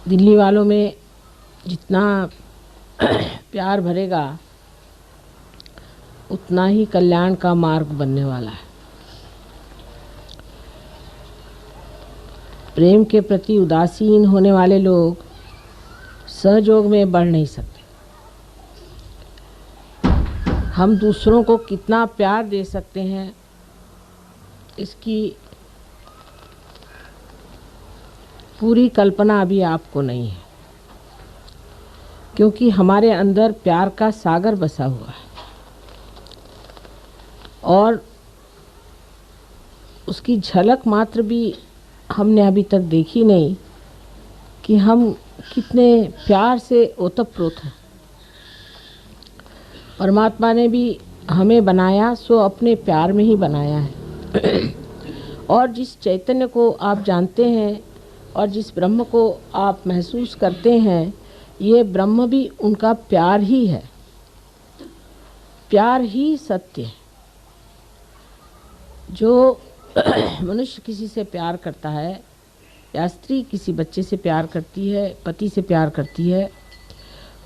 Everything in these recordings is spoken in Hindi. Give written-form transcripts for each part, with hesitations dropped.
दिल्ली वालों में जितना प्यार भरेगा उतना ही कल्याण का मार्ग बनने वाला है। प्रेम के प्रति उदासीन होने वाले लोग सहयोग में बढ़ नहीं सकते। हम दूसरों को कितना प्यार दे सकते हैं इसकी पूरी कल्पना अभी आपको नहीं है, क्योंकि हमारे अंदर प्यार का सागर बसा हुआ है और उसकी झलक मात्र भी हमने अभी तक देखी नहीं कि हम कितने प्यार से ओतप्रोत हैं। परमात्मा ने भी हमें बनाया सो अपने प्यार में ही बनाया है और जिस चैतन्य को आप जानते हैं और जिस ब्रह्म को आप महसूस करते हैं, ये ब्रह्म भी उनका प्यार ही है। प्यार ही सत्य है। जो मनुष्य किसी से प्यार करता है या स्त्री किसी बच्चे से प्यार करती है, पति से प्यार करती है,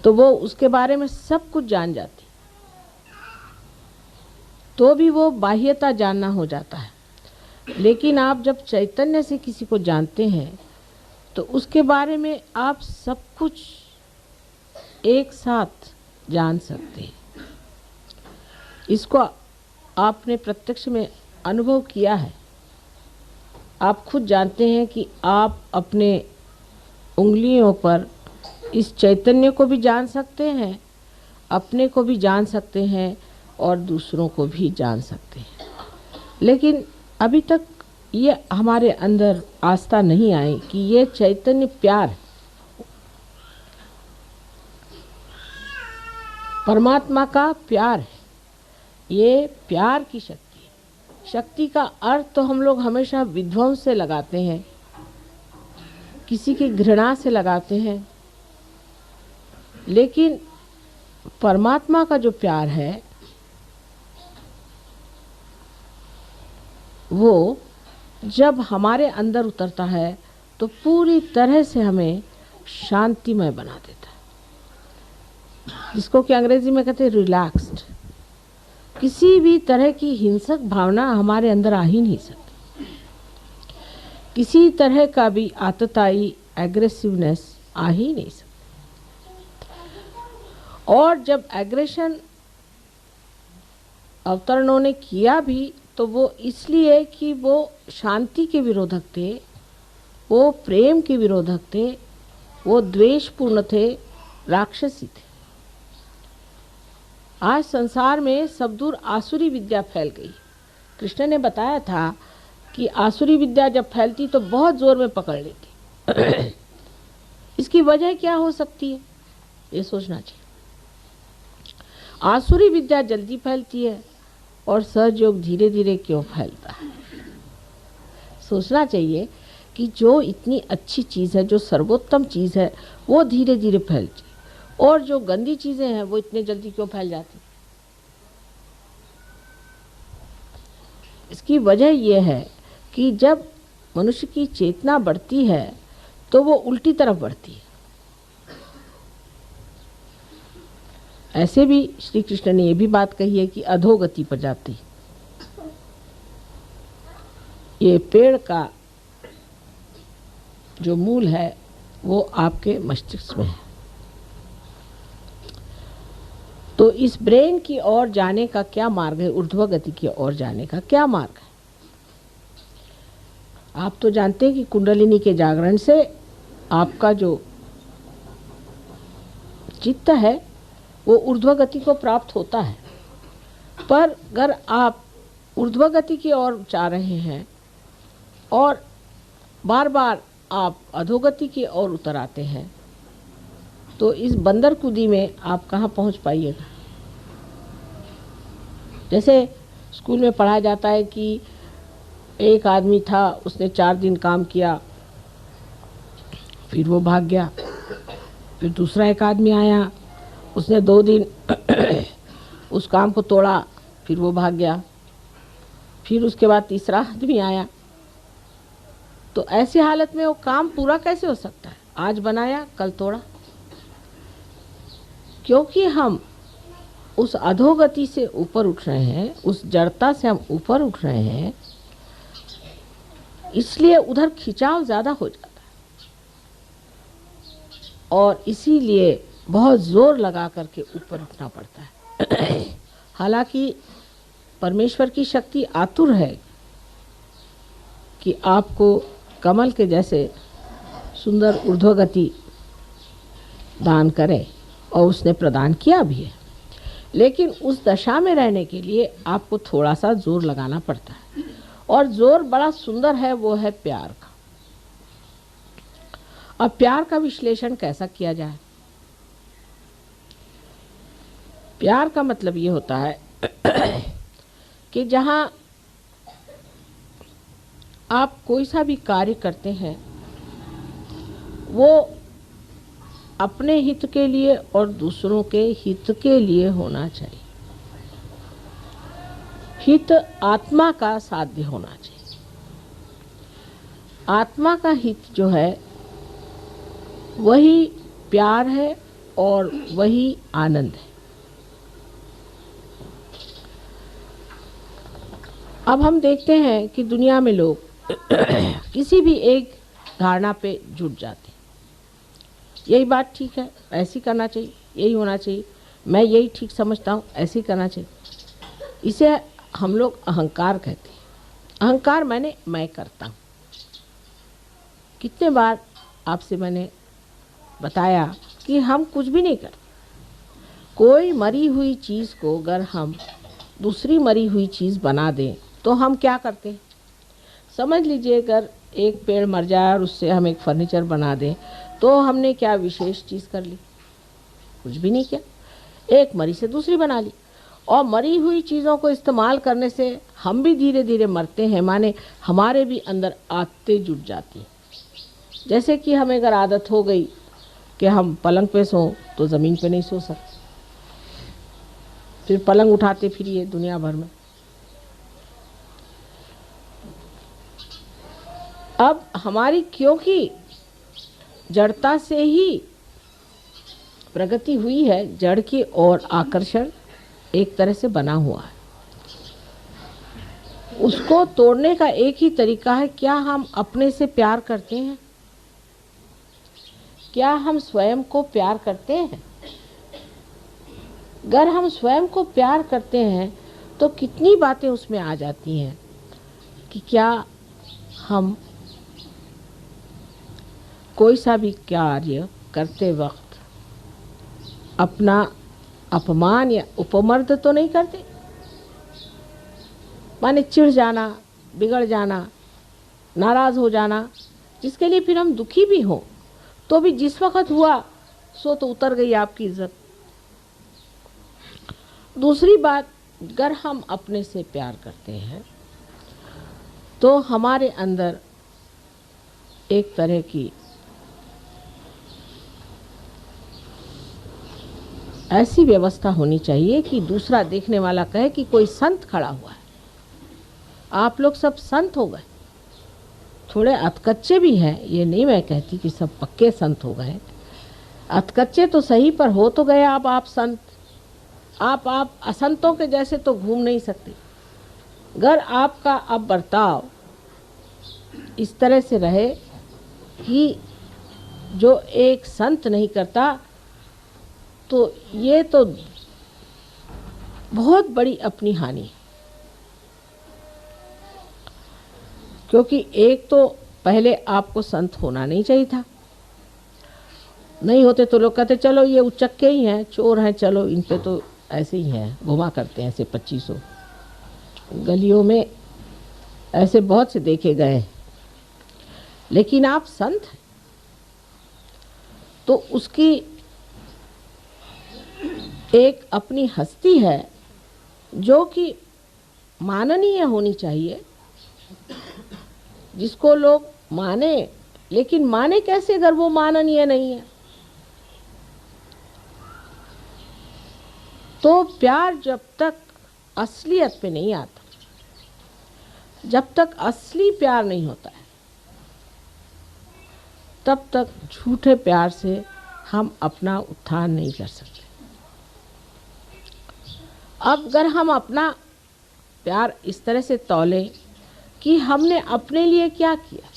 तो वो उसके बारे में सब कुछ जान जाती, तो भी वो बाह्यता जानना हो जाता है। लेकिन आप जब चैतन्य से किसी को जानते हैं तो उसके बारे में आप सब कुछ एक साथ जान सकते हैं। इसको आपने प्रत्यक्ष में अनुभव किया है। आप खुद जानते हैं कि आप अपने उंगलियों पर इस चैतन्य को भी जान सकते हैं, अपने को भी जान सकते हैं और दूसरों को भी जान सकते हैं। लेकिन अभी तक ये हमारे अंदर आस्था नहीं आई कि ये चैतन्य प्यार परमात्मा का प्यार है। ये प्यार की शक्ति है। शक्ति का अर्थ तो हम लोग हमेशा विध्वंस से लगाते हैं, किसी की घृणा से लगाते हैं, लेकिन परमात्मा का जो प्यार है वो जब हमारे अंदर उतरता है तो पूरी तरह से हमें शांतिमय बना देता है, जिसको कि अंग्रेजी में कहते हैं रिलैक्स्ड। किसी भी तरह की हिंसक भावना हमारे अंदर आ ही नहीं सकती। किसी तरह का भी आतताई एग्रेसिवनेस आ ही नहीं सकती। और जब एग्रेशन अवतरणों ने किया भी तो वो इसलिए कि वो शांति के विरोधक थे, वो प्रेम के विरोधक थे, वो द्वेषपूर्ण थे, राक्षसी थे। आज संसार में सब दूर आसुरी विद्या फैल गई। कृष्ण ने बताया था कि आसुरी विद्या जब फैलती तो बहुत जोर में पकड़ लेती। इसकी वजह क्या हो सकती है, ये सोचना चाहिए। आसुरी विद्या जल्दी फैलती है और सहयोग धीरे धीरे क्यों फैलता है। सोचना चाहिए कि जो इतनी अच्छी चीज़ है, जो सर्वोत्तम चीज़ है, वो धीरे धीरे फैलती, और जो गंदी चीज़ें हैं वो इतने जल्दी क्यों फैल जाती। इसकी वजह यह है कि जब मनुष्य की चेतना बढ़ती है तो वो उल्टी तरफ बढ़ती है। ऐसे भी श्री कृष्ण ने यह भी बात कही है कि अधोगति पर जाती। ये पेड़ का जो मूल है वो आपके मस्तिष्क में है। तो इस ब्रेन की ओर जाने का क्या मार्ग है, ऊर्ध्व गति की ओर जाने का क्या मार्ग है। आप तो जानते हैं कि कुंडलिनी के जागरण से आपका जो चित्त है वो ऊर्ध्व गति को प्राप्त होता है। पर अगर आप ऊर्ध्व गति की ओर जा रहे हैं और बार बार आप अधोगति की ओर उतर आते हैं तो इस बंदर कूदी में आप कहाँ पहुँच पाइएगा। जैसे स्कूल में पढ़ाया जाता है कि एक आदमी था, उसने 4 दिन काम किया, फिर वो भाग गया। फिर दूसरा एक आदमी आया, उसने 2 दिन उस काम को तोड़ा, फिर वो भाग गया। फिर उसके बाद तीसरा आदमी आया। तो ऐसी हालत में वो काम पूरा कैसे हो सकता है। आज बनाया कल तोड़ा, क्योंकि हम उस अधोगति से ऊपर उठ रहे हैं, उस जड़ता से हम ऊपर उठ रहे हैं, इसलिए उधर खिंचाव ज़्यादा हो जाता है और इसीलिए बहुत ज़ोर लगा करके ऊपर उठना पड़ता है। हालांकि परमेश्वर की शक्ति आतुर है कि आपको कमल के जैसे सुंदर ऊर्ध्वगति दान करे, और उसने प्रदान किया भी है। लेकिन उस दशा में रहने के लिए आपको थोड़ा सा जोर लगाना पड़ता है, और जोर बड़ा सुंदर है, वो है प्यार का। अब प्यार का विश्लेषण कैसा किया जाए? प्यार का मतलब ये होता है कि जहाँ आप कोई सा भी कार्य करते हैं वो अपने हित के लिए और दूसरों के हित के लिए होना चाहिए। हित आत्मा का साध्य होना चाहिए। आत्मा का हित जो है वही प्यार है और वही आनंद है। अब हम देखते हैं कि दुनिया में लोग किसी भी एक धारणा पे जुट जाते हैं। यही बात ठीक है, ऐसी करना चाहिए, यही होना चाहिए, मैं यही ठीक समझता हूँ, ऐसे ही करना चाहिए। इसे हम लोग अहंकार कहते हैं। अहंकार माने मैं करता हूँ। कितने बार आपसे मैंने बताया कि हम कुछ भी नहीं करते। कोई मरी हुई चीज़ को अगर हम दूसरी मरी हुई चीज़ बना दें तो हम क्या करते हैं? समझ लीजिए अगर एक पेड़ मर जाए और उससे हम एक फर्नीचर बना दें तो हमने क्या विशेष चीज़ कर ली? कुछ भी नहीं किया। एक मरी से दूसरी बना ली। और मरी हुई चीज़ों को इस्तेमाल करने से हम भी धीरे धीरे मरते हैं, माने हमारे भी अंदर आदतें जुट जाती हैं। जैसे कि हमें अगर आदत हो गई कि हम पलंग पे सों तो ज़मीन पे नहीं सो सकते, फिर पलंग उठाते फिरिए दुनिया भर में। अब हमारी क्योंकि जड़ता से ही प्रगति हुई है, जड़ की ओर आकर्षण एक तरह से बना हुआ है। उसको तोड़ने का एक ही तरीका है, क्या हम अपने से प्यार करते हैं? क्या हम स्वयं को प्यार करते हैं? अगर हम स्वयं को प्यार करते हैं तो कितनी बातें उसमें आ जाती हैं कि क्या हम कोई सा भी कार्य करते वक्त अपना अपमान या उपमर्द तो नहीं करते। माने चिढ़ जाना, बिगड़ जाना, नाराज़ हो जाना, जिसके लिए फिर हम दुखी भी हों तो भी जिस वक्त हुआ सो तो उतर गई आपकी इज्जत। दूसरी बात, अगर हम अपने से प्यार करते हैं तो हमारे अंदर एक तरह की ऐसी व्यवस्था होनी चाहिए कि दूसरा देखने वाला कहे कि कोई संत खड़ा हुआ है। आप लोग सब संत हो गए, थोड़े अधकच्चे भी हैं, ये नहीं मैं कहती कि सब पक्के संत हो गए। अधकच्चे तो सही, पर हो तो गए अब आप संत। आप असंतों के जैसे तो घूम नहीं सकते। अगर आपका अब बर्ताव इस तरह से रहे कि जो एक संत नहीं करता, तो ये तो बहुत बड़ी अपनी हानि है। क्योंकि एक तो पहले आपको संत होना नहीं चाहिए था। नहीं होते तो लोग कहते चलो ये उचक्के ही हैं, चोर हैं, चलो इन पे तो ऐसे ही हैं, घुमा करते हैं ऐसे 2500। गलियों में ऐसे बहुत से देखे गए। लेकिन आप संत हैं तो उसकी एक अपनी हस्ती है जो कि माननीय होनी चाहिए, जिसको लोग माने। लेकिन माने कैसे अगर वो माननीय नहीं है? तो प्यार जब तक असलियत पे नहीं आता, जब तक असली प्यार नहीं होता है, तब तक झूठे प्यार से हम अपना उत्थान नहीं कर सकते। अब अगर हम अपना प्यार इस तरह से तौलें कि हमने अपने लिए क्या किया,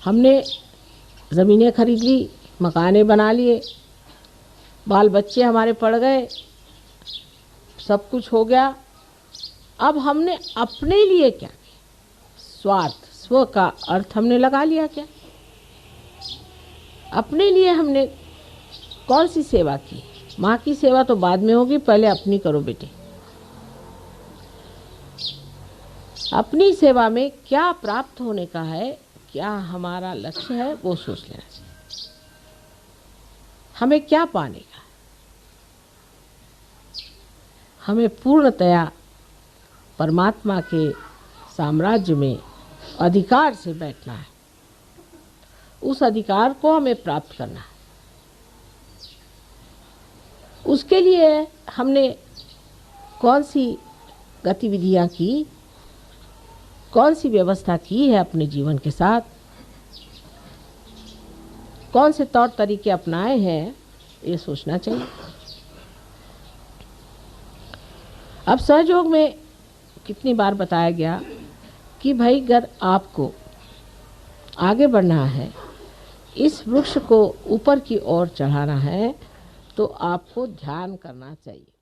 हमने ज़मीनें खरीद ली, मकाने बना लिए, बाल बच्चे हमारे पढ़ गए, सब कुछ हो गया। अब हमने अपने लिए क्या किया? स्वार्थ, स्व का अर्थ हमने लगा लिया क्या? अपने लिए हमने कौन सी सेवा की? माँ की सेवा तो बाद में होगी, पहले अपनी करो बेटे। अपनी सेवा में क्या प्राप्त होने का है, क्या हमारा लक्ष्य है, वो सोच लेना चाहिए। हमें क्या पाने का है? हमें पूर्णतया परमात्मा के साम्राज्य में अधिकार से बैठना है। उस अधिकार को हमें प्राप्त करना है। उसके लिए हमने कौन सी गतिविधियां की, कौन सी व्यवस्था की है अपने जीवन के साथ, कौन से तौर तरीके अपनाए हैं, ये सोचना चाहिए। अब सहयोग में कितनी बार बताया गया कि भाई अगर आपको आगे बढ़ना है, इस वृक्ष को ऊपर की ओर चढ़ाना है, तो आपको ध्यान करना चाहिए।